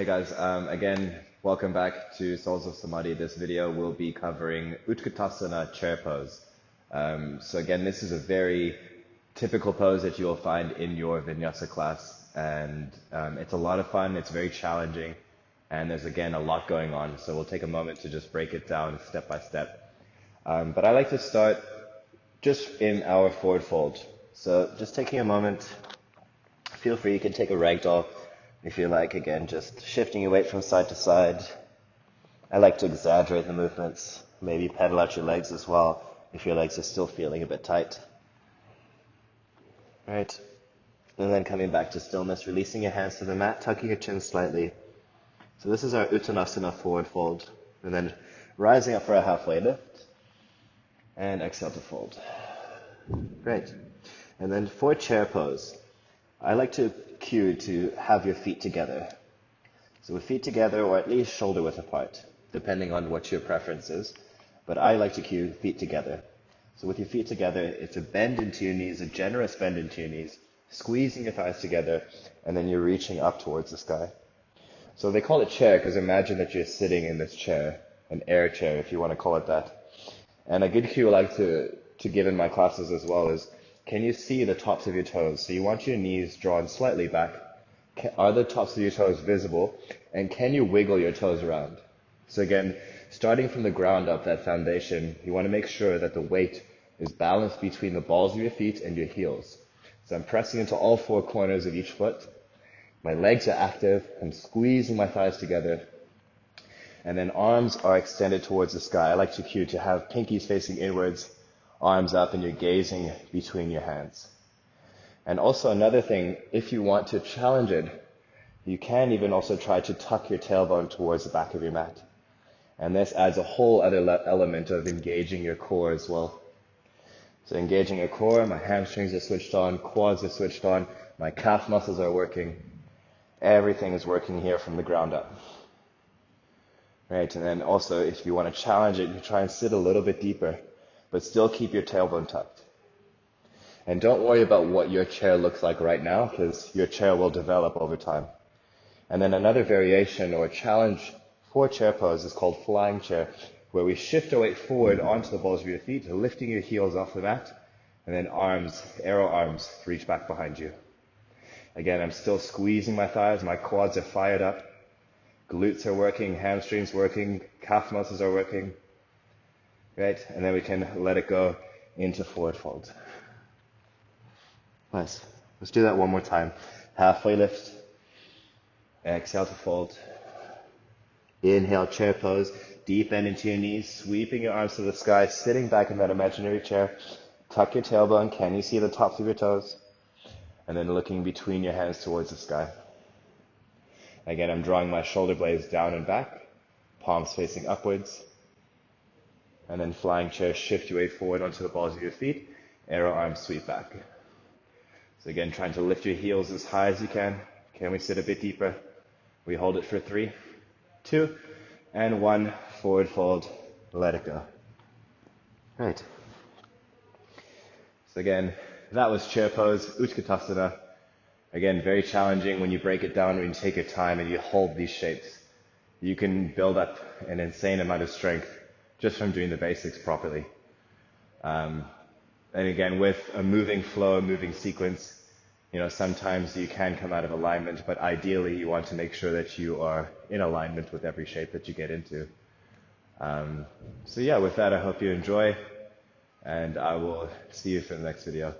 Hey guys, again, welcome back to Souls of Samadhi. This video will be covering Utkatasana chair pose. So again, this is a very typical pose that you will find in your Vinyasa class, and it's a lot of fun, it's very challenging, and there's again a lot going on. So we'll take a moment to just break it down step by step. But I like to start just in our forward fold. So just taking a moment, feel free, you can take a ragdoll if you like, again, just shifting your weight from side to side. I like to exaggerate the movements, maybe pedal out your legs as well if your legs are still feeling a bit tight. Right, and then coming back to stillness, releasing your hands to the mat, tucking your chin slightly. So this is our Uttanasana forward fold, and then rising up for a halfway lift, and exhale to fold. Great, and then for chair pose, I like to cue to have your feet together. So with feet together, or at least shoulder width apart, depending on what your preference is. But I like to cue feet together. So with your feet together, it's a bend into your knees, a generous bend into your knees, squeezing your thighs together, and then you're reaching up towards the sky. So they call it chair because imagine that you're sitting in this chair, an air chair if you want to call it that. And a good cue I like to give in my classes as well is, can you see the tops of your toes? So you want your knees drawn slightly back. Are the tops of your toes visible? And can you wiggle your toes around? So again, starting from the ground up, that foundation, you want to make sure that the weight is balanced between the balls of your feet and your heels. So I'm pressing into all four corners of each foot. My legs are active. I'm squeezing my thighs together. And then arms are extended towards the sky. I like to cue to have pinkies facing inwards, arms up, and you're gazing between your hands. And also another thing, if you want to challenge it, you can even also try to tuck your tailbone towards the back of your mat. And this adds a whole other element of engaging your core as well. So engaging your core, my hamstrings are switched on, quads are switched on, my calf muscles are working. Everything is working here from the ground up. Right, and then also if you want to challenge it, you try and sit a little bit deeper, but still keep your tailbone tucked. And don't worry about what your chair looks like right now, because your chair will develop over time. And then another variation or challenge for chair pose is called flying chair, where we shift our weight forward onto the balls of your feet, lifting your heels off the mat, and then arms, arrow arms, reach back behind you. Again, I'm still squeezing my thighs, my quads are fired up, glutes are working, hamstrings working, calf muscles are working. Right, and then we can let it go into forward fold. Nice. Let's do that one more time. Halfway lift. Exhale to fold. Inhale, chair pose. Deep bend into your knees, sweeping your arms to the sky, sitting back in that imaginary chair. Tuck your tailbone. Can you see the tops of your toes? And then looking between your hands towards the sky. Again, I'm drawing my shoulder blades down and back, palms facing upwards. And then flying chair, shift your weight forward onto the balls of your feet. Arrow arms, sweep back. So again, trying to lift your heels as high as you can. Can we sit a bit deeper? We hold it for 3, 2, and 1. Forward fold. Let it go. Right. So again, that was chair pose, Utkatasana. Again, very challenging when you break it down, when you take your time and you hold these shapes. You can build up an insane amount of strength just from doing the basics properly. And again, with a moving flow, a moving sequence, sometimes you can come out of alignment, but ideally you want to make sure that you are in alignment with every shape that you get into. So yeah, with that, I hope you enjoy, and I will see you for the next video.